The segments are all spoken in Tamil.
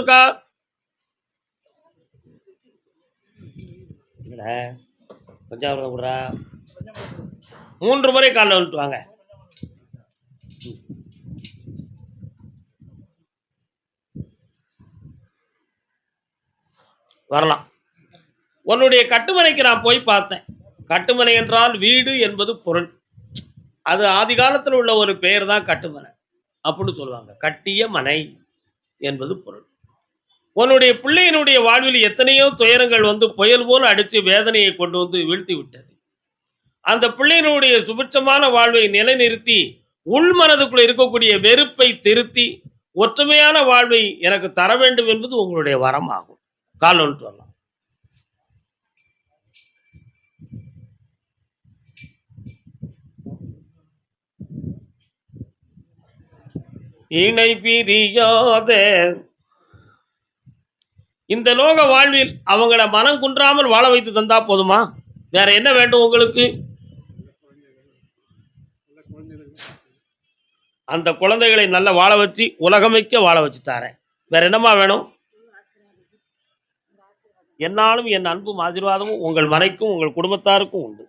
இருக்கா? பஞ்சாமிரதம் கூடா 3 முறை காலில் வந்துட்டு வாங்க. வரலாம். உன்னுடைய கட்டுமனைக்கு நான் போய் பார்த்தேன். கட்டுமனை என்றால் வீடு என்பது பொருள். அது ஆதி காலத்தில் உள்ள ஒரு பெயர் தான் கட்டுமனை அப்படின்னு சொல்லுவாங்க. கட்டிய மனை என்பது பொருள். உன்னுடைய பிள்ளையினுடைய வாழ்வில் எத்தனையோ துயரங்கள் வந்து புயல் போல் அடித்து வேதனையை கொண்டு வந்து வீழ்த்தி விட்டது. அந்த பிள்ளையினுடைய சுபிட்சமான வாழ்வை நிலைநிறுத்தி உள்மனதுக்குள்ள இருக்கக்கூடிய வெறுப்பை திருத்தி ஒற்றுமையான வாழ்வை எனக்கு தர வேண்டும் என்பது உங்களுடைய வரமாகும். கால் ஒன்று வரலாம். இணை பிரியாத இந்த லோக வாழ்வில் அவங்கள மனம் குன்றாமல் வாழ வைத்து தந்தா போதுமா? வேற என்ன வேண்டும் உங்களுக்கு? அந்த குழந்தைகளை நல்ல வாழ வச்சு உலகமைக்க வாழ வச்சு தாரேன். வேற என்னமா வேணும்? என்னாலும் என் அன்பும் ஆசீர்வாதமும் உங்கள் மனைக்கும் உங்கள் குடும்பத்தாருக்கும் உண்டு.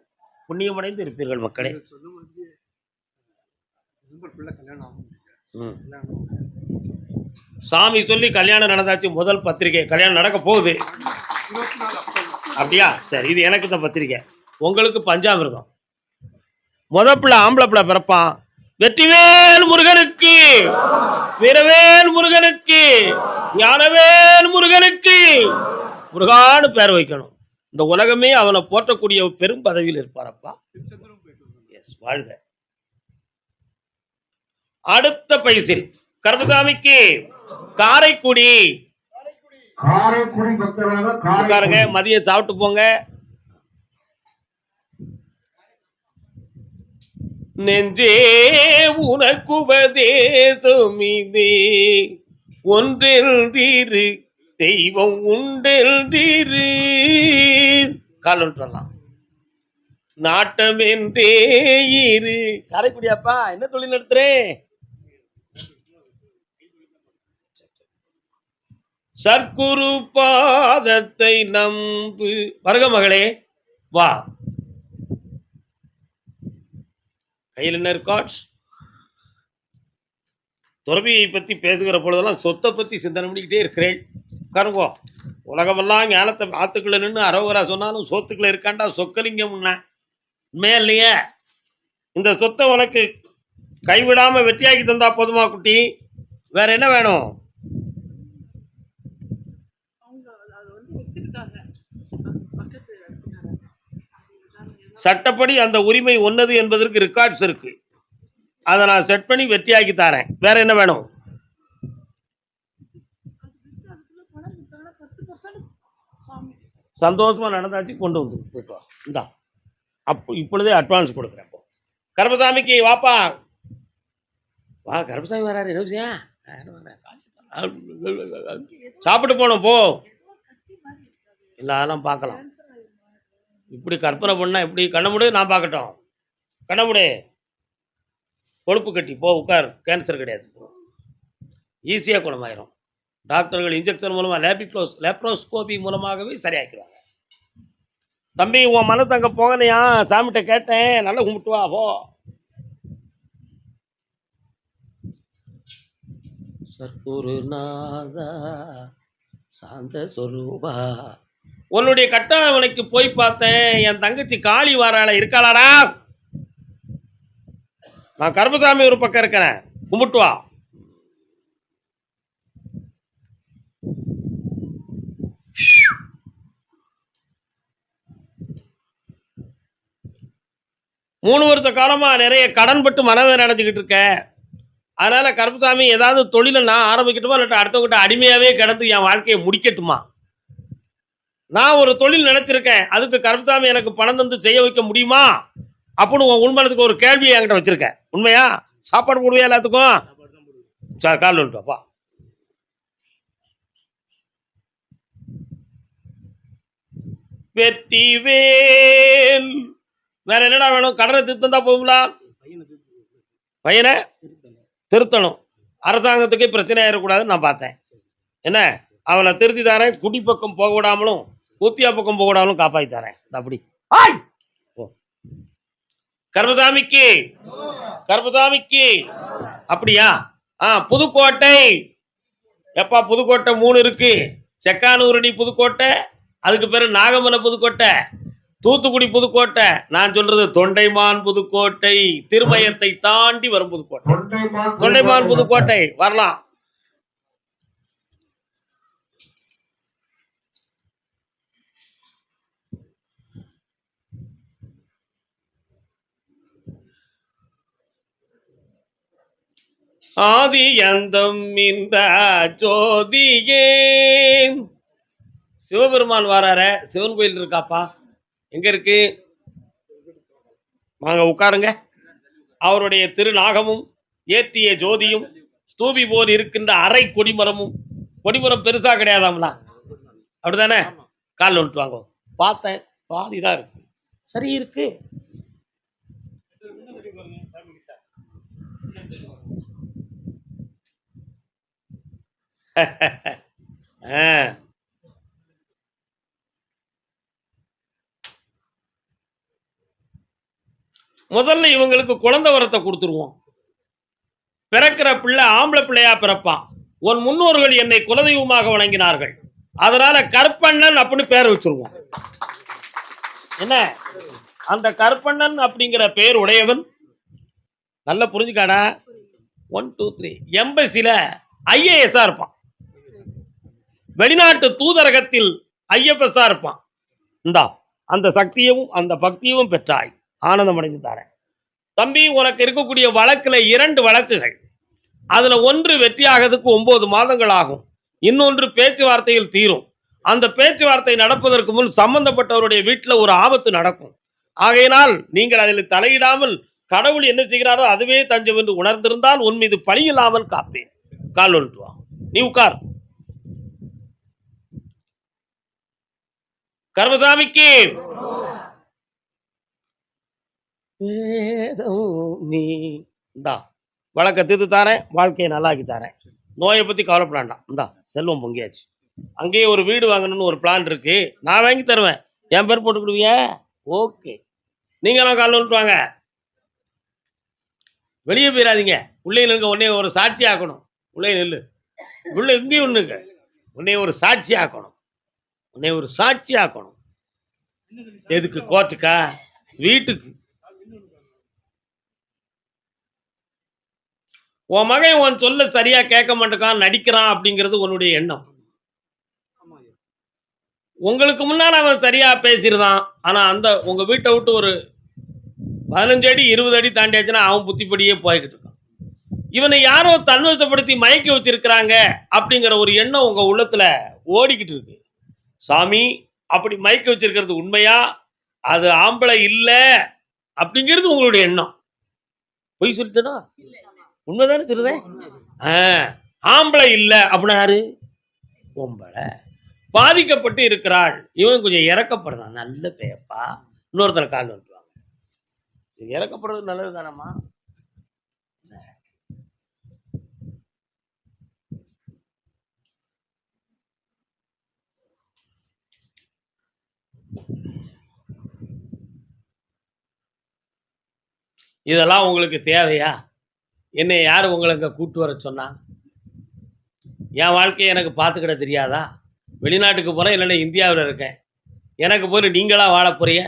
புண்ணியமடைந்து இருப்பீர்கள் மக்களே. சாமி சொல்லி கல்யாணம் நடந்தாச்சு. முதல் பத்திரிகை கல்யாணம் நடக்க போகுது. அப்படியா? சரி, இது எனக்கு தான் பத்திரிகை. உங்களுக்கு பஞ்சாமிர்தம். பிள்ளை ஆம்பளை பிள்ளை பிறப்பான். வெற்றிவேல் முருகனுக்கு, வீரவேல் முருகனுக்கு, ஞானவேல் முருகனுக்கு முருகான்னு பேர் வைக்கணும். இந்த உலகமே அவனை போற்றக்கூடிய பெரும் பதவியில் இருப்பாரப்பா. வாழ்க. அடுத்த பைசில் கருப்பசாமிக்கு காரைக்குடி. உட்காருங்க, மதியம் சாப்பிட்டு போங்க. நெஞ்சே உனக்கு உபதேசம் இதே, ஒன்றெல்தீரு தெய்வம் உண்டெல்தீரு. கால் ஒன்று வரலாம். நாட்டம் என்றே இரு. காரைக்குடியாப்பா, என்ன தொழில் நடத்துறேன்? சர்க்குரு பாதத்தை நம்பு. வருக மகளே, வா. கையில் என்ன ரெக்கார்ட்ஸ்? துறவியை பற்றி பேசுகிற பொழுதெல்லாம் சொத்தை பற்றி சிந்தனை பண்ணிக்கிட்டே இருக்கிறேன். உட்காருங்கோ. உலகமெல்லாம் ஞானத்தை ஆத்துக்குள்ள நின்று அரோகரா சொன்னாலும் சொத்துக்குள்ள இருக்காண்டா சொக்கலிங்கம். உண்மையா இல்லையா? இந்த சொத்தை உனக்கு கைவிடாம வெற்றியாக்கி தந்தா போதுமா குட்டி? வேற என்ன வேணும்? சட்டப்படி அந்த உரிமை ஒன்னது என்பதற்கு ரெக்கார்ட்ஸ் இருக்கு. அதை நான் செட் பண்ணி வெற்றியாக்கி தரேன். வேற என்ன வேணும்? சந்தோஷமா நடந்தாச்சு, கொண்டு வந்து இந்தா. இப்பொழுதே அட்வான்ஸ் கொடுக்குறேன். கருப்பசாமிக்கு வாப்பா. வா, கருப்பசாமி வராரு. என்ன விஷயம்? சாப்பிட்டு போனோம் போ. எல்லாம் பார்க்கலாம். இப்படி கற்பனை பண்ணா எப்படி? கண்ணமுடு, நான் பார்க்கட்டும். கண்ணமுடு, கொழுப்பு கட்டி போ, உட்கார். கேன்சர் கிடையாது, ஈஸியாக குணமாயிரும். டாக்டர்கள் இன்ஜெக்ஷன் மூலமாக லேப்ரோஸ்கோபி மூலமாகவே சரியாக்கிடுவாங்க. தம்பி, உன் மனசு அங்கே போகலையா? சாமிகிட்ட கேட்டேன், நல்லா கும்பிட்டு வா போ. சர்க்குருநாதா சாந்த சொரூபா. உன்னுடைய கட்டாவணைக்கு போய் பார்த்தேன். என் தங்கச்சி காளி வாராள இருக்காளாடா? நான் கருப்பசாமி ஒரு பக்கம் இருக்கிறேன், கும்பிட்டு வா. மூணு வருஷ காலமா நிறைய கடன் பட்டு மனதை நடந்துக்கிட்டு இருக்க. அதனால கருப்பசாமி, ஏதாவது தொழிலை நான் ஆரம்பிக்கட்டுமா, இல்லாட்ட அடுத்தவங்கிட்ட அடிமையாவே கிடந்து என் வாழ்க்கையை முடிக்கட்டுமா? நான் ஒரு தொழில் நினைச்சிருக்கேன், அதுக்கு கருப்பசாமி எனக்கு பணம் தந்து செய்ய வைக்க முடியுமா அப்படின்னு உன் உண்மனத்துக்கு ஒரு கேள்வியை என்கிட்ட வச்சிருக்கேன். உண்மையா? சாப்பாடு போடுவியா எல்லாத்துக்கும்? கால் வந்துட்டோப்பா. வெற்றிவேல். வேற என்னடா வேணும்? கடனை திருத்தந்தா போதுங்களா? பையனை திருத்தணும். அரசாங்கத்துக்கு பிரச்சனை ஆயிடக்கூடாதுன்னு நான் பார்த்தேன். என்ன அவனை திருத்தி தரேன், குடி பக்கம் போக விடாமலும் ஊத்தியா பக்கம் போக விடாமலும் காப்பாற்றி தரேன். அப்படி ஆய் ஓ கர்மசாமிக்கு கர்மசாமிக்கு அப்படியா? புதுக்கோட்டை. எப்பா புதுக்கோட்டை 3 இருக்கு. செக்கானூரணி புதுக்கோட்டை, அதுக்கு பேரு நாகமலை புதுக்கோட்டை, தூத்துக்குடி புதுக்கோட்டை. நான் சொல்றது தொண்டைமான் புதுக்கோட்டை, திருமயத்தை தாண்டி வரும் புதுக்கோட்டை. தொண்டைமான் புதுக்கோட்டை வரலாம். ஆதி அந்தம் இந்த ஜோதியே. சிவபெருமான் வரார, சிவன் கோயில் இருக்காப்பா. எங்க இருக்கு? வாங்க உட்காருங்க. அவருடைய திருநாகமும் ஏற்றிய ஜோதியும் ஸ்தூபி போல் இருக்கின்ற அரை கொடிமரமும், கொடிமரம் பெருசா கிடையாதாம்ல, அப்படிதானே? கால் வந்துட்டு வாங்க. பார்த்தேன், பாதிதான் இருக்கு. சரி இருக்கு. முதல்ல இவங்களுக்கு குழந்தை வரத்தை கொடுத்துருவோம். பிறக்கிற பிள்ளை ஆம்பளை பிள்ளையா பிறப்பான். உன் முன்னோர்கள் என்னை குலதெய்வமாக வணங்கினார்கள், அதனால கற்பண்ணன் அப்படின்னு பேர் வச்சிருவோம். என்ன, அந்த கற்பண்ணன் அப்படிங்கிற பேர் உடையவன் நல்லா புரிஞ்சுக்காடா. 1 2 3 எம்பசில ஐஏஎஸ்ஆ இருப்பான். வெளிநாட்டு தூதரகத்தில் ஐஎஃப்எஸ்ஆ இருப்பான். இந்தா அந்த சக்தியும் அந்த பக்தியும் பெற்றாய், ஆனந்தம் அடைந்து தரேன். தம்பி, உனக்கு இருக்கக்கூடிய வழக்குல 2 வழக்குகள். அதுல ஒன்று வெற்றியாகிறதுக்கு 9 மாதங்கள் ஆகும், இன்னொன்று பேச்சுவார்த்தையில் தீரும். அந்த பேச்சுவார்த்தை நடப்பதற்கு முன் சம்பந்தப்பட்டவருடைய வீட்டில் ஒரு ஆபத்து நடக்கும். ஆகையினால் நீங்கள் அதில் தலையிடாமல் கடவுள் என்ன செய்கிறாரோ அதுவே தஞ்சம் என்று உணர்ந்திருந்தால் உன் மீது பழி இல்லாமல் காப்பேன். கால் ஒன்று வா, நீ உட்கார். கர்மசாமிக்கு நீ இந்தா வழக்க தீர்த்து தாரேன், வாழ்க்கையை நல்லாக்கி தரேன். நோயை பத்தி கவலைப்படாண்டாம். இந்தா செல்வம் பொங்கியாச்சு. அங்கேயே ஒரு வீடு வாங்கணும்னு ஒரு பிளான் இருக்கு, நான் வாங்கி தருவேன். என் பேர் போட்டுக்கிடுவியா? ஓகே, நீங்க நான் கால் வந்துட்டு வாங்க. வெளியே போயிடாதீங்க, உள்ளே நிற்க. உடனே ஒரு சாட்சி ஆக்கணும். உள்ளே நில்லு, உள்ள இங்கேயும் ஒண்ணுங்க. உன்னை ஒரு சாட்சி ஆக்கணும், உன்னை ஒரு சாட்சி ஆக்கணும். எதுக்கு? கோர்ட்டுக்கா? வீட்டுக்கு. உன் மகன் உன் சொல்ல சரியா கேட்க மாட்டேக்கான், நடிக்கிறான் அப்படிங்கிறது உன்னுடைய எண்ணம். உங்களுக்கு முன்னால அவன் சரியா பேசிருந்தான், ஆனா அந்த உங்க வீட்டை விட்டு ஒரு 15 அடி 20 அடி தாண்டியாச்சுன்னா அவன் புத்திப்படியே போய்கிட்டு இருக்கான். இவனை யாரோ தன்வசப்படுத்தி மயக்கி வச்சிருக்கிறாங்க அப்படிங்கிற ஒரு எண்ணம் உங்க உள்ளத்துல ஓடிக்கிட்டு இருக்கு. சாமி, அப்படி மயக்கி வச்சிருக்கிறது உண்மையா? அது ஆம்பளை இல்ல அப்படிங்கிறது உங்களுடைய எண்ணம். பொய் சொல்லிட்டேனா? உண்மைதானே சொல்லுவேன். ஆம்பளை இல்ல அப்படின்னா யாரு? பொம்பளை பாதிக்கப்பட்டு இருக்கிறாள். இவன் கொஞ்சம் இறக்கப்படுறான். நல்ல பேப்பா. இன்னொருத்தர கால் வந்துருவாங்க. இறக்கப்படுறது நல்லது தானம்மா. இதெல்லாம் உங்களுக்கு தேவையா? என்னை யார் உங்களுக்கு கூட்டு வர சொன்னா? என் வாழ்க்கையை எனக்கு பார்த்துக்கிட தெரியாதா? வெளிநாட்டுக்கு போகிறேன், இல்லைன்னா இந்தியாவில் இருக்கேன். எனக்கு போய் நீங்களாக வாழ போறிய?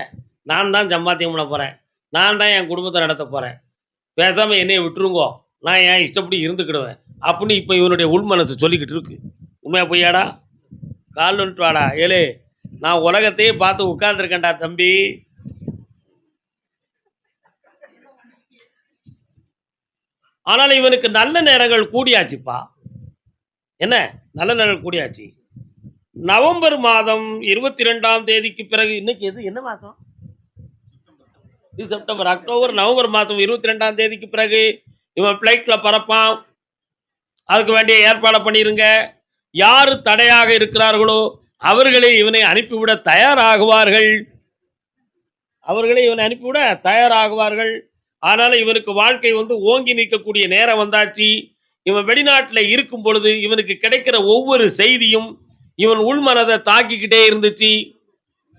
நான் தான் சம்பாத்தியம் பண்ண போகிறேன், நான் தான் என் குடும்பத்தை நடத்த போகிறேன். பேசாமல் என்னையை விட்டுருங்கோ, நான் என் இஷ்டப்படி இருந்துக்கிடுவேன் அப்படின்னு இப்போ இவனுடைய உள் மனசு சொல்லிக்கிட்டு இருக்கு. உண்மையா பொய்யாடா? கால் வந்துட்டு வாடா. ஏழு, நான் உலகத்தையே பார்த்து உட்கார்ந்துருக்கேன்டா தம்பி. ஆனால் இவனுக்கு நல்ல நேரங்கள் கூடியாச்சுப்பா. என்ன நல்ல நேரங்கள் கூடியாச்சு? நவம்பர் மாதம் 22ஆம் தேதிக்கு பிறகு, இன்னைக்கு எது என்ன மாதம்? இது செப்டம்பர், அக்டோபர், நவம்பர் மாதம் 22ஆம் தேதிக்கு பிறகு இவன் பிளைட்ல பறப்பான். அதுக்கு வேண்டிய ஏற்பாடை பண்ணிருங்க. யாரு தடையாக இருக்கிறார்களோ அவர்களே இவனை அனுப்பிவிட தயாராகுவார்கள். அவர்களே இவனை அனுப்பிவிட தயாராகுவார்கள். ஆனால இவனுக்கு வாழ்க்கை ஓங்கி நிற்கக்கூடிய நேரம் வந்தாச்சு. இவன் வெளிநாட்டில் இருக்கும் பொழுது இவனுக்கு கிடைக்கிற ஒவ்வொரு செய்தியும் இவன் உள் மனதை தாக்கிக்கிட்டே இருந்துச்சு.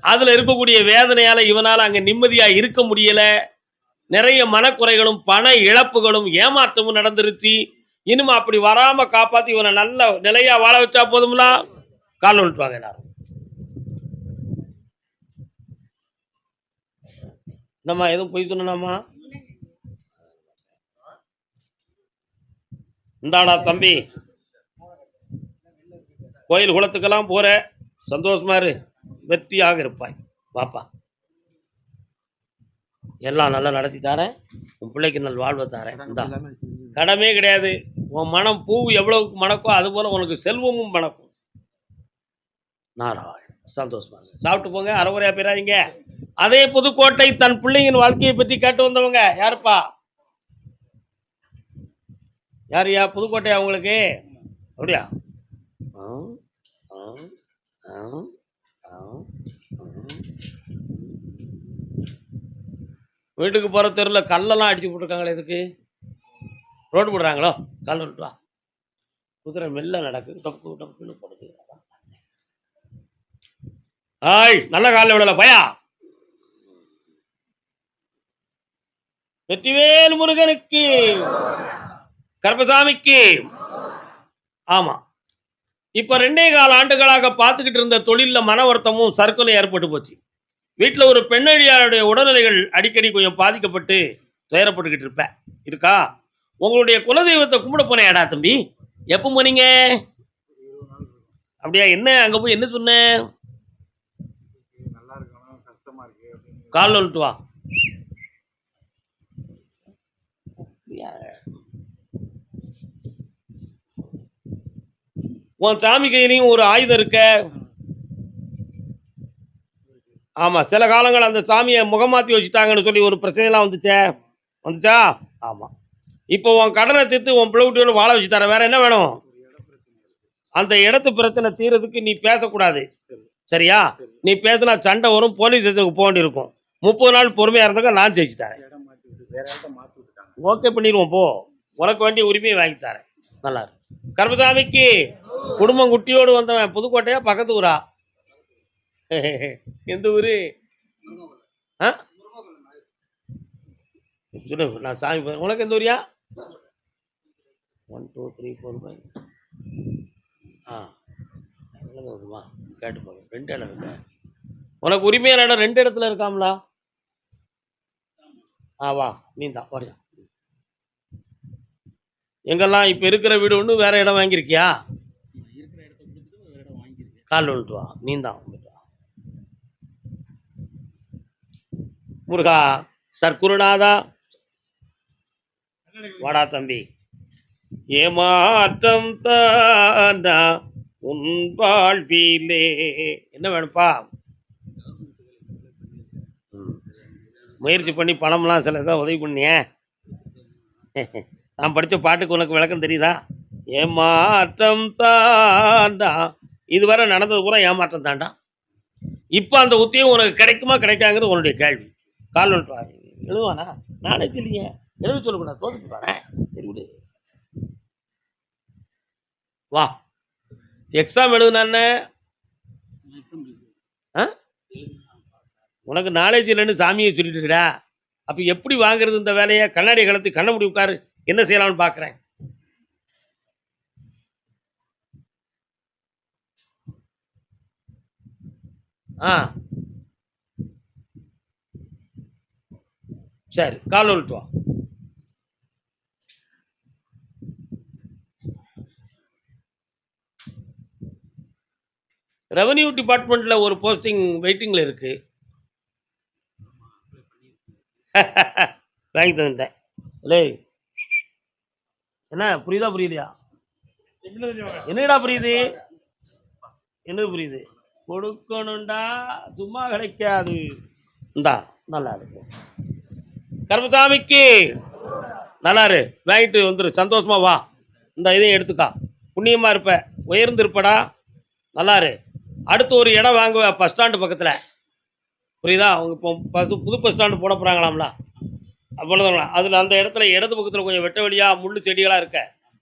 அதுல இருக்கக்கூடிய வேதனையால இவனால அங்க நிம்மதியா இருக்க முடியல. நிறைய மனக்குறைகளும் பண இழப்புகளும் ஏமாற்றமும் நடந்துருச்சு. இனிமே அப்படி வராம காப்பாத்தி இவனை நல்ல நிலையா வாழ வச்சா போதும்ல. கால் வந்துட்டுவாங்க எல்லாரும். நம்ம எதுவும் பொய் சொன்னோமா? இந்தாடா தம்பி, கோயில் குளத்துக்கெல்லாம் போற, சந்தோஷமா இரு, வெற்றியாக இருப்பாய், பாப்பா. எல்லாம் நல்லா நடத்தி தாரேன், உன் பிள்ளைக்கு நல் வாழ்வை தாரேன். இந்தா கடமே கிடையாது. உன் மனம் பூ எவ்வளவுக்கு மணக்கோ அது போல உனக்கு செல்வமும் மணக்கும். நாராயண சந்தோஷமா சாப்பிட்டு போங்க, அறகுறையா போயிடாதீங்க. அதே புதுக்கோட்டை தன் பிள்ளையின் வாழ்க்கையை பற்றி கேட்டு வந்தவங்க யாருப்பா? யாருயா? புதுக்கோட்டை அவங்களுக்கு அப்படியா? வீட்டுக்கு போற தெருவில் கல்லெல்லாம் அடிச்சு போட்டுருக்காங்களே, எதுக்கு? ரோடு போடுறாங்களோ? கல் விட்டுவா, குதிரை மெல்ல நடக்கு, டப்பு டப்புன்னு போடுது. ஆய், நல்ல காலில் விடல பயா. வெற்றிவேல் முருகனுக்கு, கருப்பசாமிக்கு. ஆமா, இப்ப 2.25 ஆண்டுகளாக பார்த்துக்கிட்டு இருந்த தொழில மன வருத்தமும் சர்க்கலும் ஏற்பட்டு போச்சு. வீட்டில் ஒரு பெண்ணடியாருடைய உடல்நிலைகள் அடிக்கடி கொஞ்சம் பாதிக்கப்பட்டு துயரப்பட்டுக்கிட்டு இருப்பேன் இருக்கா. உங்களுடைய குலதெய்வத்தை கும்பிட போனேடா தம்பி. எப்போ போனீங்க? அப்படியா? என்ன அங்க போய் என்ன சொன்ன? கால் வந்துட்டு வா. உன் சாமி கையிலையும் ஒரு ஆயுதம் இருக்க. ஆமா, சில காலங்கள் அந்த சாமியை முகமாத்தி வச்சுட்டாங்கன்னு சொல்லி ஒரு பிரச்சனைலாம் வந்துச்சா? ஆமா, இப்போ உன் கடனை தீர்த்து உன் பிள்ளைகுட்டியோட வாழ வச்சு தர. வேற என்ன வேணும்? அந்த இடத்து பிரச்சனை தீரதுக்கு நீ பேசக்கூடாது, சரியா? நீ பேசினா சண்டை வரும், போலீஸ் ஸ்டேஷனுக்கு போக வேண்டியிருக்கும். 30 நாள் பொறுமையா இருந்தாக்க நான் ஜெயிச்சு தரேன். ஓகே பண்ணிடுவோம், போ. உனக்கு வேண்டிய உரிமையை வாங்கி தரேன். நல்லா இருக்கு. கருப்பசாமிக்கு குடும்பம் குட்டியோடு வந்தவன். புதுக்கோட்டையா பக்கத்து ஊரா? எந்த ஊரு? சொல்லு, நான் சாமி. உனக்கு எந்த ஊரியா? 1 2 3 4 5. வருமா கேட்டு போங்க. 2 இடம் இருக்க. உனக்கு உரிமையான இடம் 2 இடத்துல இருக்காங்களா? வா, நீ தான் வரையா. எங்கெல்லாம் இப்ப இருக்கிற வீடு ஒன்று, வேற இடம் வாங்கியிருக்கியா? கால் வந்துட்டு வா, நீ தான் முருகா. சர்க்குருநாதா, வாடா தம்பி. ஏமாற்றம் தானா உன் வாழ்விலே. என்ன வேணுப்பா? முயற்சி பண்ணி பணம்லாம் சில இதை உதவி பண்ணிய. நான் படித்த பாட்டுக்கு உனக்கு விளக்கம் தெரியுதா? ஏமாற்றம் தாண்டா. இதுவரை நடந்தது பூரா ஏமாற்றம் தாண்டா. இப்போ அந்த உத்தியோகம் உனக்கு கிடைக்குமா கிடைக்காங்கிறது உன்னுடைய கேள்வி. கால் வந்துட்டு எழுதுவானா? நானே சொல்லிங்க, எழுத சொல்லக்கூடாது, தோத்துட்டு. சரி விடு, வா. எக்ஸாம் எழுதுனான்னு உனக்கு நாலேஜ் இல்லைன்னு சாமியை சொல்லிட்டுடா. அப்போ எப்படி வாங்குறது இந்த வேலையை? கண்ணாடி கலத்து கண்ண முடி உட்காரு, என்ன செய்யலாம்னு பார்க்குறேன். சரி, கால் வந்துட்டு வா. ரெவன்யூ டிபார்ட்மெண்ட்ல ஒரு போஸ்டிங் வெயிட்டிங்ல இருக்கு. வாங்கி தந்துட்டேன். என்ன புரியுதா புரியலையா? என்னடா புரியுது? என்ன புரியுது? கொடுக்கணும்டா, சும்மா கிடைக்காது. இந்தா நல்லா இருக்கு. கருப்பசாமிக்கு நல்லா இரு, வாங்கிட்டு வந்துரு, சந்தோஷமா வா. இந்த இதையும் எடுத்துக்கா, புண்ணியமா இருப்ப, உயர்ந்து இருப்படா. நல்லா இரு. அடுத்து ஒரு இடம் வாங்குவேன் பஸ் ஸ்டாண்டு பக்கத்தில், புரியுதா? அவங்க இப்போ புது பஸ் ஸ்டாண்டு போட போகிறாங்களாம்ல, அவ்வளோதாங்களா? அதில் அந்த இடத்துல இடது பக்கத்தில் கொஞ்சம் வெட்ட வெளியாக முள் செடிகளாக இருக்க,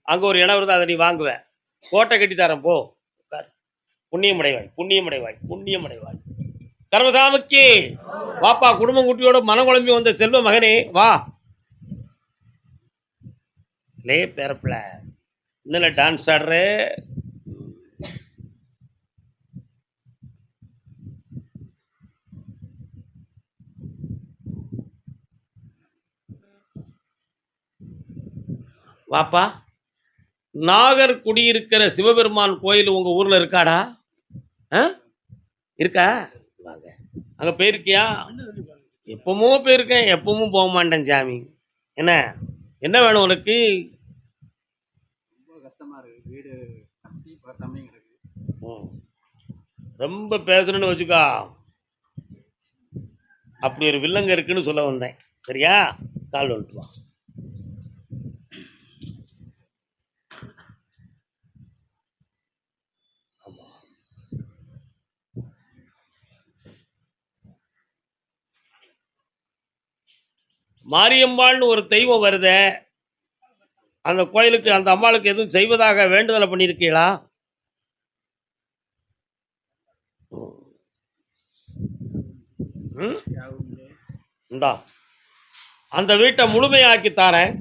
அங்கே ஒரு இடம் வருது, அதை நீ வாங்குவேன். கோட்டை கட்டி தரேன், போ. புண்ணியமடைவாய், புண்ணியமடைவாய், புண்ணியமடைவாய். கர்மசாமிக்கு வாப்பா, குடும்பம் குட்டியோட மனம் குழம்பி வந்த செல்வ மகனே வா. லே பேரப்பில இன்னும் டான்ஸ் ஆடுற. வாப்பா, நாகர் குடியிருக்கிற சிவபெருமான் கோயில் உங்க ஊர்ல இருக்காடா? இருக்கா? வாங்க. அங்க போயிருக்கியா? எப்பவும் போயிருக்கேன், எப்பவும் போக மாட்டேன் சாமி. என்ன என்ன வேணும் உனக்கு? ரொம்ப பேசணும்னு வச்சுக்கா, அப்படி ஒரு வில்லங்க இருக்குன்னு சொல்ல வந்தேன். சரியா? கால் வந்துட்டு வா. மாரியம்மாள்னு ஒரு தெய்வம் வருதே, அந்த கோயிலுக்கு அந்த அம்மாளுக்கு எதுவும் செய்வதாக வேண்டுதலை பண்ணியிருக்கீங்களா? இந்தா அந்த வீட்டை முழுமையாக்கி தாரேன்,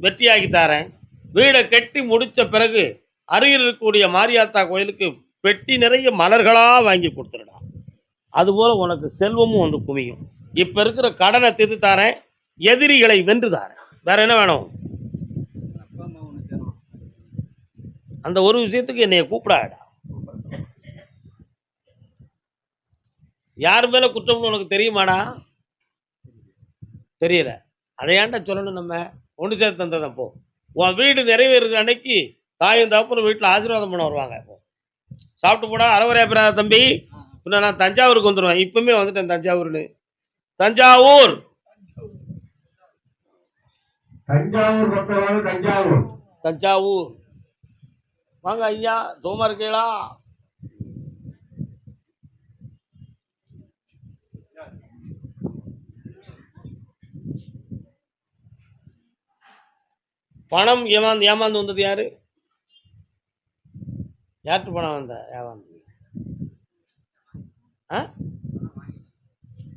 வெற்றியாக்கி தாரேன். வீடை கட்டி முடிச்ச பிறகு அருகில் இருக்கக்கூடிய மாரியாத்தா கோயிலுக்கு பெட்டி நிறைய மலர்களா வாங்கி கொடுத்துருடா. அதுபோல உனக்கு செல்வமும் வந்து குமியும். இப்ப இருக்கிற கடனை தீர்த்து தாரேன், எதிரிகளை வென்று தாரேன். வேற என்ன வேணும்? அந்த ஒரு விஷயத்துக்கு என்னைய கூப்பிடாடா. யார் மேல குற்றம்னு உனக்கு தெரியுமாடா? தெரியல. அதை ஏன்டா சொல்லணும்? நம்ம ஒன்று சேர்த்து தந்ததான். போ, உன் வீடு நிறைவேறுற அன்னைக்கு தாயும் தகப்பனும் வீட்டில் ஆசீர்வாதம் பண்ண வருவாங்க. போ, சாப்பிட்டு போடா. அறவரையா பிறகு தம்பி, இன்னும் நான் தஞ்சாவூருக்கு வந்துடுவேன். இப்பவுமே வந்துட்டேன் தஞ்சாவூர்னு. தஞ்சாவூர் தஞ்சாவூர் தஞ்சாவூர் தஞ்சாவூர் வாங்க ஐயா. சோமா இருக்கீங்களா? பணம் ஏமாந்து வந்தது யாரு? யார்கிட்ட பணம் வந்த ஏமாந்து?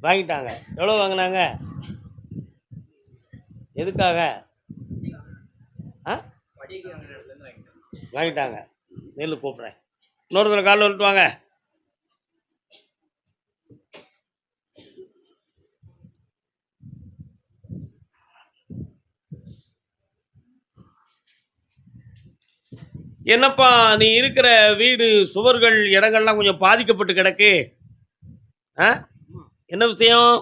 வாங்கிட்டாங்க. எவ்வளோ வாங்கினாங்க? எதுக்காக? வாங்கிட்டாங்க. நெல் கூப்பிட்றேன். இன்னொருத்தர காலில் வந்துட்டு வாங்க. என்னப்பா நீ இருக்கிற வீடு சுவர்கள் இடங்கள்லாம் கொஞ்சம் பாதிக்கப்பட்டு கிடக்கு. என்ன விஷயம்?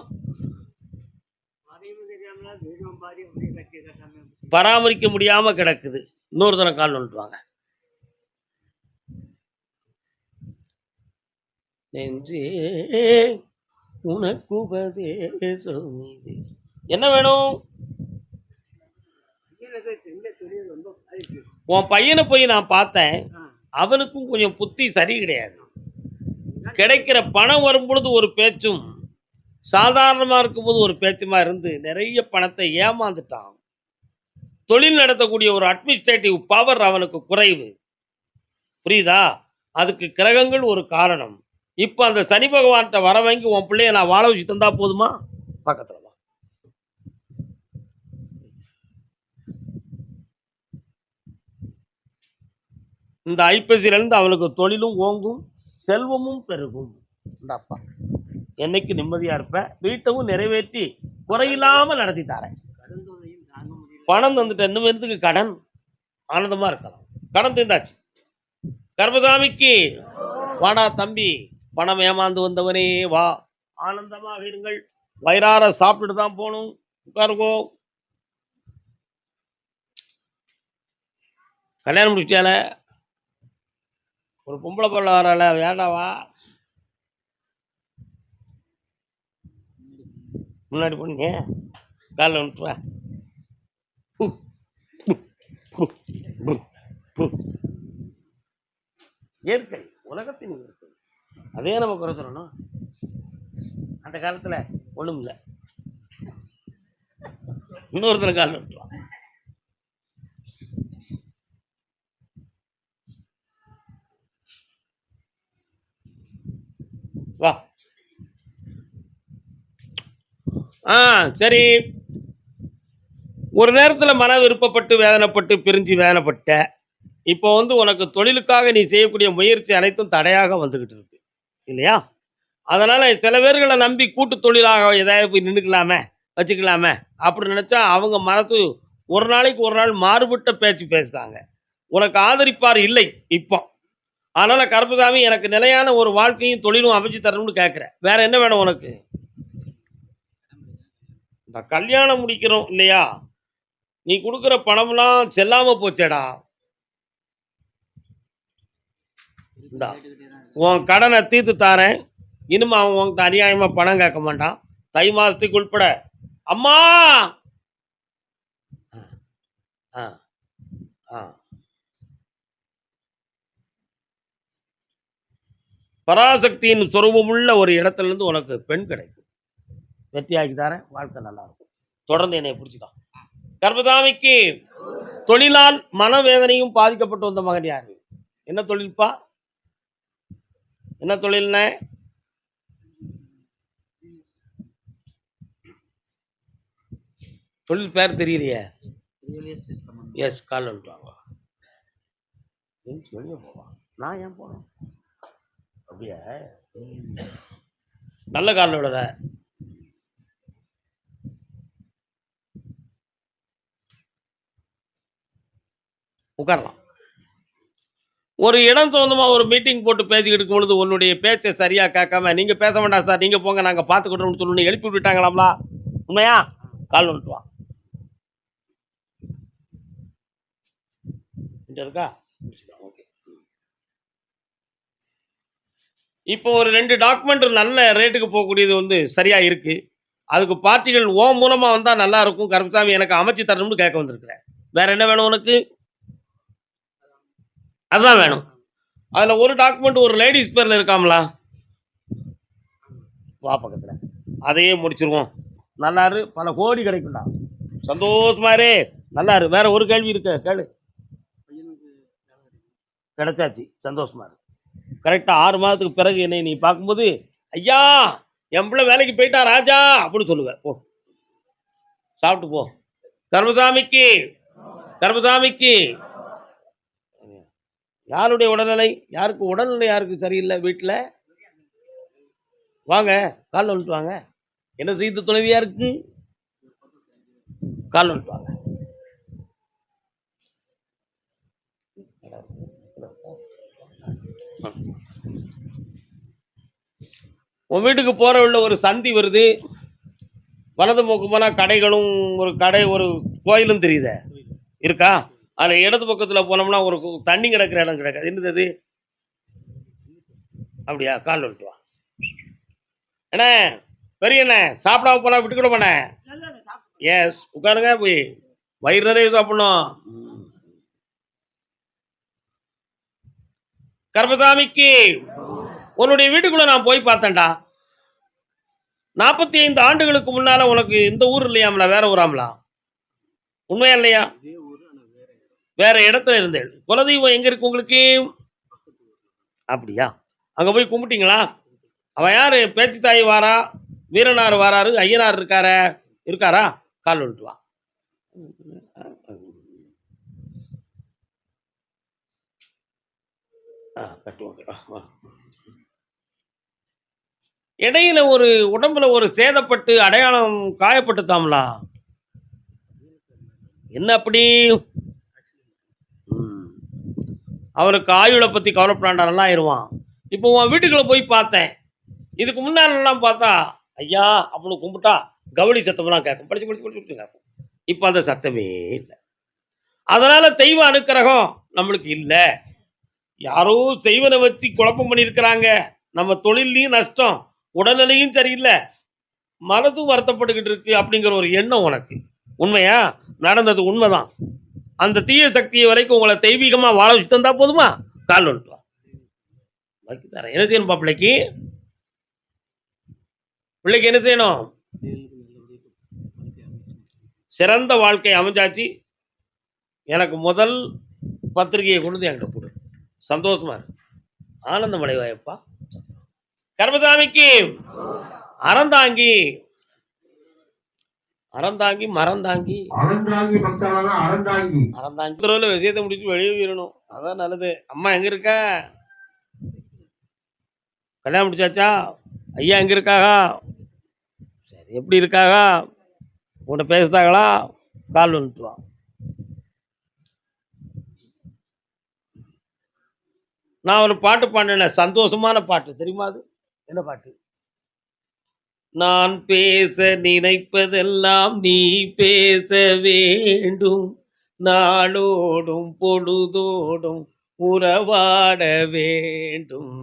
பராமரிக்க முடியாம கிடக்குது. இன்னொரு தரம் கால் வந்துட்டு வாங்க. உனக்கு உபதேசம் என்ன வேணும்? உன் பையனை போய் நான் பார்த்தேன், அவனுக்கும் கொஞ்சம் புத்தி சரி கிடையாது. கிடைக்கிற பணம் வரும் பொழுது ஒரு பேச்சும், சாதாரணமா இருக்கும்போது ஒரு பேச்சுமா இருந்து நிறைய பணத்தை ஏமாந்துட்டான். தொழில் நடத்தக்கூடிய ஒரு அட்மினிஸ்ட்ரேட்டிவ் பவர் அவனுக்கு குறைவு. புரியுதா? அதுக்கு கிரகங்கள் ஒரு காரணம். இப்ப அந்த சனி பகவான்கிட்ட வர வாங்கி உன் பிள்ளைய நான் வாழ வச்சு தந்தா போதுமா? பக்கத்துல வா. இந்த ஐப்பசியில இருந்து அவனுக்கு தொழிலும் ஓங்கும், செல்வமும் பெருகும். இந்த அப்பா என்னைக்கு நிம்மதியா இருப்ப, வீட்டவும் நிறைவேற்றி குறையில்லாம நடத்தி தரேன். பணம் தந்துட்ட, இன்னும் எதுக்கு கடன்? ஆனந்தமா இருக்கலாம். கடன் தீர்ந்தாச்சு. கர்மசாமிக்கு வாடா தம்பி, பணம் ஏமாந்து வந்தவனே வா, ஆனந்தமாக இருங்கள். வயிறார சாப்பிட்டுட்டு தான் போகணும். உட்காருங்கோ. கல்யாணம் முடிச்சால ஒரு பொம்பளை பொருளை வரால, வேண்டாவா? முன்னாடி போனீங்க, காலில் வந்துட்டு வா. இயற்கை, உலகத்தின் இயற்கை, அதே நம்ம குறை சொல்லணும். அந்த காலத்துல ஒண்ணும் இல்லை. இன்னொருத்தர காலில் வந்துட்டு வா. வா. ஆ, சரி. ஒரு நேரத்துல மன விருப்பப்பட்டு, வேதனைப்பட்டு, பிரிஞ்சு வேதனைப்பட்ட. இப்போ உனக்கு தொழிலுக்காக நீ செய்யக்கூடிய முயற்சி அனைத்தும் தடையாக வந்துகிட்டு இருக்கு. இல்லையா? அதனால சில பேர்கள நம்பி கூட்டு தொழிலாக ஏதாவது போய் நின்னுக்கலாமே, வச்சுக்கலாமே அப்படின்னு நினைச்சா, அவங்க மனசு ஒரு நாளைக்கு ஒரு நாள் மாறுபட்ட பேச்சு பேசுறாங்க. உனக்கு ஆதரிப்பார் இல்லை இப்போ. அதனால கருப்பசாமி எனக்கு நிலையான ஒரு வாழ்க்கையும், தொழிலும் அமைச்சு தரணும்னு கேட்கிறேன். வேற என்ன வேணும் உனக்கு? இந்த கல்யாணம் முடிக்கிறோம் இல்லையா? நீ குடுக்குற பணம்லாம் செல்லாம போச்சேடா. இந்தா உன் கடனை தீர்த்து தாரேன். இனிமே அவன் உன்கிட்ட அநியாயமா பணம் கேட்க மாட்டான். தை மாசத்துக்கு உட்பட. அம்மா! ஆ, ஆ. பராசக்தியின் சொரூபமுள்ள ஒரு இடத்துலேருந்து உனக்கு பெண் கிடைக்கும். வெற்றியாக்கி தரேன். வாழ்க்கை நல்லா இருக்கும். தொடர்ந்து என்னை பிடிச்சுக்கோ. கர்மசாமிக்கு தொழிலால் மனவேதனையும் பாதிக்கப்பட்டு வந்த மகன் யாரு? என்ன தொழில்ப்பா? என்ன தொழில்னே? தொழில் பேர் தெரியலையே. எஸ், கால் வந்துட்டாங்க. வெளியே போவா. நான் ஏன் போனேன்? அப்படியே நல்ல காலில் விடுற. உட்காரலாம். ஒரு இடம் சொந்தமா ஒரு மீட்டிங் போட்டு பேசிக்கிட்டு இருக்கும் பொழுது உன்னுடைய பேச்சை சரியா கேட்காம, நீங்க பேச வேண்டாம் சார், நீங்க போங்க, நாங்க பார்த்துக்கிட்டோம்னு சொல்லி எழுப்பி விட்டாங்களாம்லா? உண்மையா? கால் வந்துட்டு வா. இங்க இருக்கா? ஓகே. இப்போ ஒரு 2 டாக்குமெண்ட் நல்ல ரேட்டுக்கு போகக்கூடியது சரியா இருக்கு. அதுக்கு பார்ட்டிகள் மூலமா வந்தா நல்லா இருக்கும். கருப்பசாமி எனக்கு அமைச்சு தரணும்னு கேட்க வந்திருக்கிறேன். வேற என்ன வேணும் உனக்கு? அதான் வேணும். அதுல ஒரு டாக்குமெண்ட் ஒரு லேடிஸ் பேர்ல இருக்காங்களா? வா பக்கத்துல. அதையே முடிச்சிருவோம். நல்லா இரு. பல கோடி கிடைக்கும்டா. சந்தோஷமா இரு. நல்லா இரு. வேற ஒரு கேள்வி இருக்கு, கேளு. கிடைச்சாச்சு. சந்தோஷமா இரு. கரெக்டா 6 மாதத்துக்கு பிறகு என்னை நீ பார்க்கும்போது, ஐயா என் பிள்ளை வேலைக்கு போயிட்டா ராஜா அப்படின்னு சொல்லுவேன். போ, சாப்பிட்டு போ. கர்மசாமிக்கு கர்மசாமிக்கு யாருடைய உடல்நிலை? யாருக்கு உடல்நிலை? யாருக்கு சரியில்லை வீட்டில்? வாங்க, காலில் வந்துட்டு வாங்க. என்ன செய்து துணைவியா இருக்கு? காலில் வந்துட்டு வாங்க. உன் வீட்டுக்கு போற உள்ள ஒரு சந்தி வருது. வலது பக்கம் போனா கடைகளும், ஒரு கடை, ஒரு கோயிலும் தெரியுதே, இருக்கா? அதில் இடது பக்கத்தில் போனோம்னா ஒரு தண்ணி கிடக்கிற இடம் கிடக்காது. என்னது அது? அப்படியா? கால் வந்துட்டு வா. என்ன பெரிய என்ன சாப்பிடாம போனா விட்டுக்கிட போனேன். எஸ், உட்காருங்க. போய் வயிறு நிறைய சாப்பிடணும். கர்மசாமிக்கு உன்னுடைய வீட்டுக்குள்ள நான் போய் பார்த்தேன்டா. 45 ஆண்டுகளுக்கு முன்னால உனக்கு இந்த ஊர் இல்லையாம்ல, வேற ஊராம்லா? உண்மையா இல்லையா? வேற இடத்துல இருந்தேன். குலதெய்வம் எங்க இருக்கு உங்களுக்கு? அப்படியா? அங்க போய் கும்பிட்டீங்களா? அவன் யாரு? பேச்சு தாய் வாரா, வீரனார் வாராரு, ஐயனார் இருக்காரா? கால் வந்துட்டு வா. கட்டுவாங்க. இடையில ஒரு உடம்புல ஒரு சேதப்பட்டு அடையாளம் காயப்பட்டு தாம்லா? என்ன அப்படி? அவனுக்கு ஆயுளை பத்தி கவலைப்படாண்டா, நல்லா ஆயிடுவான். இப்போ உன் வீட்டுக்குள்ள போய் பார்த்தேன். இதுக்கு முன்னாலெல்லாம் பார்த்தா ஐயா அப்படின்னு கும்பிட்டா கவடி சத்தம்லாம் கேட்கும். படிச்சு படிச்சு படிச்சு கேட்கும். இப்போ அந்த சத்தமே இல்லை. அதனால தெய்வ அனுக்கிரகம் நம்மளுக்கு இல்லை. யாரோ செய்வனை வச்சு குழப்பம் பண்ணியிருக்கிறாங்க. நம்ம தொழிலையும் நஷ்டம், உடல்நிலையும் சரியில்லை, மனதும் வருத்தப்பட்டுக்கிட்டு இருக்கு அப்படிங்கிற ஒரு எண்ணம் உனக்கு. உண்மையா? நடந்தது உண்மைதான். அந்த தீய சக்தியை வரைக்கும் உங்களை தெய்வீகமா வாழ வச்சு தந்தா போதுமா? கால் வந்துட்டு தரேன். என்ன செய்யணும் பிள்ளைக்கு? பிள்ளைக்கு என்ன செய்யணும்? சிறந்த வாழ்க்கை அமைஞ்சாச்சு. எனக்கு முதல் பத்திரிகையை கொண்டு என்கிட்ட கொடு. சந்தோஷமா இருக்கு. ஆனந்தம் அடைவாயப்பா. கருப்பசாமிக்கு அறந்தாங்கி அறந்தாங்கி மறந்தாங்கி அறந்தாங்கி பக்தவான அறந்தாங்கி. அறந்தாங்கி தடவை விஷயத்தை முடிச்சு வெளியே போயிடணும். அதான் நல்லது. அம்மா எங்க இருக்கா? கல்யாணம் முடிச்சாச்சா? ஐயா எங்க இருக்காக? சரி, எப்படி இருக்காக? உங்கள்கிட்ட பேசுதாங்களா? கால் வந்துட்டு வா. நான் ஒரு பாட்டு பாடினேன், சந்தோஷமான பாட்டு. தெரியுமா அது? என்ன பாட்டு? நான் பேச நினைப்பதெல்லாம் நீ பேச வேண்டும், நாளோடும் பொழுதோடும் உறவாட வேண்டும்.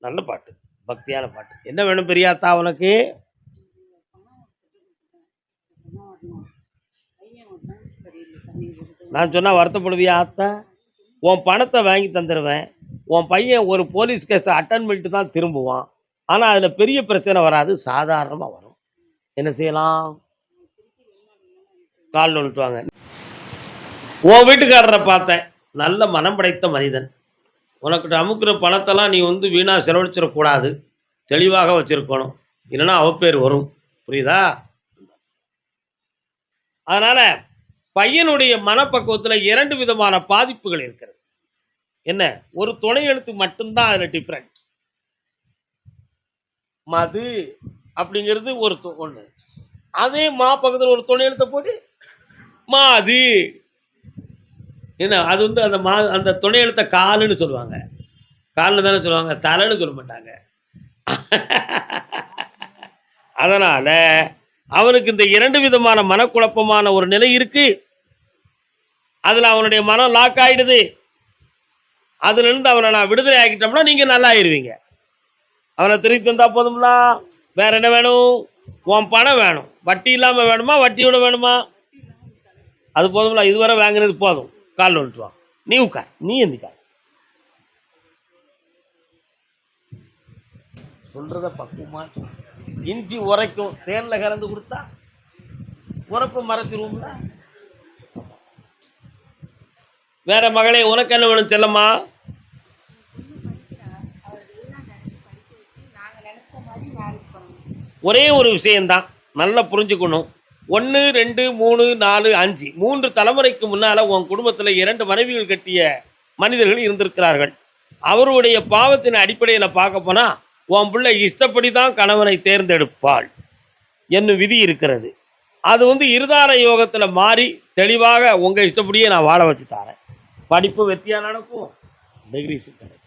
நல்ல பாட்டு, பக்தியான பாட்டு. என்ன வேணும் பெரியாத்தா உனக்கு? நான் சொன்னா வருத்தப்படுவியா ஆத்தா? உன் பணத்தை வாங்கி தந்துடுவேன். உன் பையன் ஒரு போலீஸ் கேஸை அட்டன் பண்ணிட்டு தான் திரும்புவான். ஆனால் அதில் பெரிய பிரச்சனை வராது, சாதாரணமாக வரும். என்ன செய்யலாம்? கால் வந்துட்டுவாங்க. உன் வீட்டுக்காரரை பார்த்தேன், நல்ல மனம் படைத்த மனிதன். உனக்கிட்ட அமுக்கிற பணத்தெல்லாம் நீ வீணாக செலவழிச்சிடக்கூடாது, தெளிவாக வச்சுருக்கணும், இல்லைன்னா அவப்பேர் வரும். புரியுதா? அதனால் பையனுடைய மனப்பக்குவத்தில் 2 விதமான பாதிப்புகள் இருக்கிறது. என்ன? ஒரு துணை எழுத்து மட்டும்தான் அதில் டிஃப்ரெண்ட். மது அப்படிங்கிறது ஒரு ஒன்று. அதே மா பக்கத்தில் ஒரு துணை எழுத்தை போட்டு மாது. என்ன அது அந்த அந்த துணை எழுத்த காலுன்னு சொல்லுவாங்க. கால்னு தானே சொல்லுவாங்க, தலைன்னு சொல்ல மாட்டாங்க. அதனால அவனுக்கு இந்த 2 விதமான மனக்குழப்பமான ஒரு நிலை இருக்கு. அதுல அவனுடைய மனம் லாக் ஆயிடுது. அதுல இருந்து அவனை நான் விடுதலை ஆக்கிட்டோம்னா நீங்க நல்லா ஆயிருவீங்க. அவனை திருப்பி தந்தா போதும்ல. வேற என்ன வேணும்? உன் பணம் வேணும். வட்டி இல்லாம வேணுமா, வட்டியோட வேணுமா? அது போதும்ல. இதுவரை வாங்கினது போதும். கால் வந்துட்டு வா. நீ உட்கார், நீ எந்திக்கார். சொல்றத பக்குவமா இஞ்சி உரைக்கும், தேன்ல கலந்து கொடுத்தா உரப்பு மறைச்சிருவோம்ல. வேற மகளே, உனக்கு என்ன வேணும் செல்லம்மா? ஒரே ஒரு விஷயம்தான், நல்லா புரிஞ்சுக்கணும். 1 2 3 4 5 3 தலைமுறைக்கு முன்னால உன் குடும்பத்தில் 2 மனைவிகள் கட்டிய மனிதர்கள் இருந்திருக்கிறார்கள். அவருடைய பாவத்தின் அடிப்படையில் பார்க்க போனா உன் பிள்ளை இஷ்டப்படி தான் கணவனை தேர்ந்தெடுப்பாள் என்னும் விதி இருக்கிறது. அது இருதார யோகத்தில் மாறி தெளிவாக உங்கள் இஷ்டப்படியே நான் வாழ வச்சு தரேன். படிப்பு வெற்றியாக நடக்கும், டிகிரிஸ் கிடைக்கும்.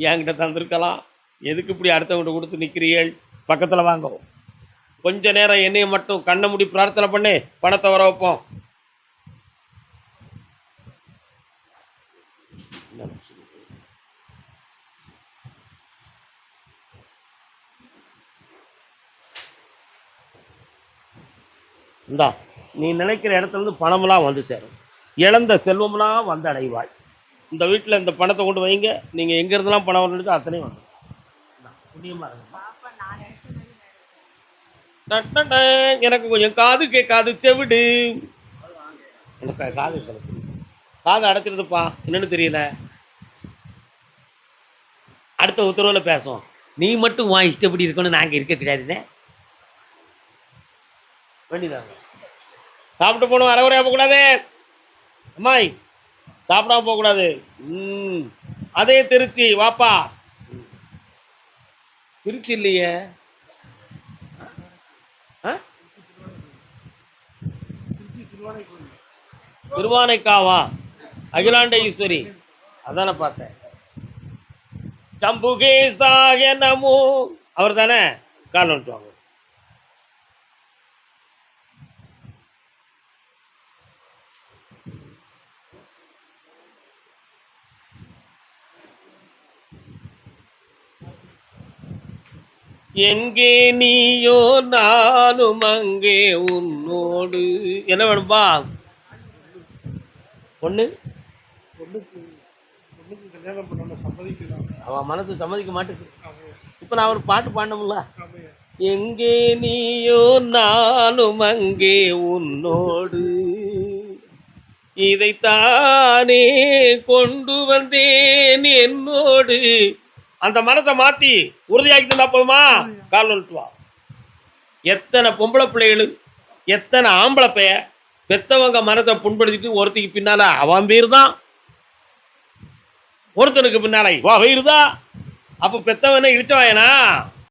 என்கிட்ட தந்திருக்கலாம், எதுக்கு இப்படி அடுத்தவங்கிட்ட கொடுத்து நிற்கிறீர்கள்? பக்கத்தில் வாங்க. கொஞ்ச நேரம் என்னையை மட்டும் கண்ணை மூடி பிரார்த்தனை பண்ணி பணத்தை வர வைப்போம். இந்தா, நீ நினைக்கிற இடத்துல இருந்து பணமெல்லாம் வந்து சேரும், இழந்த செல்வம்லாம் வந்து அடைவாய். இந்த வீட்டில் இந்த பணத்தை கொண்டு வைங்க, நீங்கள் எங்கேருந்துலாம் பணம் வரணுச்சோ அத்தனையும் வந்து எனக்கு கொஞ்சம் காது கேட்காது செவிடு. எனக்கு காது காது அடைச்சிருதுப்பா, என்னன்னு தெரியல. அடுத்த உத்தரவில் பேசுவோம். நீ மட்டும் வா, இஷ்டப்படி இருக்கணும், நாங்கள் இருக்க கிடையாதுன்னு வேண்டிதாங்க. சாப்பிட்டு போகணும், அரைகுறையாக போகக்கூடாது. அம்மாய் சாப்பிடாம போகக்கூடாது. அதே திருச்சி வாப்பா. திருச்சி இல்லையே, திருவானைக்காவா? அகிலாண்ட ஈஸ்வரி, அதான பார்த்தேன். சம்புகேசாய நமோ, அவர் தானே? கால் வந்துட்டு. எங்கே நீயோ நானும் அங்கே உன்னோடு. என்ன வேணும்பா? பொண்ணு அவன் மனசு சம்மதிக்க மாட்டேங்குது. இப்ப நான் ஒரு பாட்டு பாடணும்ல. எங்கே நீயோ நானும் அங்கே உன்னோடு, இதைத்தானே கொண்டு வந்தேன் என்னோடு. அந்த மனத்தை மாத்தி உறுதியாக்கி தந்தா போதுமா? கால் விட்டு வா. எத்தனை பொம்பளை பிள்ளைகள், எத்தனை ஆம்பளை பைய பெத்தவங்க மனத்தை புண்படுத்திட்டு ஒருத்திக்கு பின்னால அவன் பேர் தான், ஒருத்தனுக்கு பின்னால வா வயிறுதான். அப்ப பெத்தவன இழிச்சவாயனா?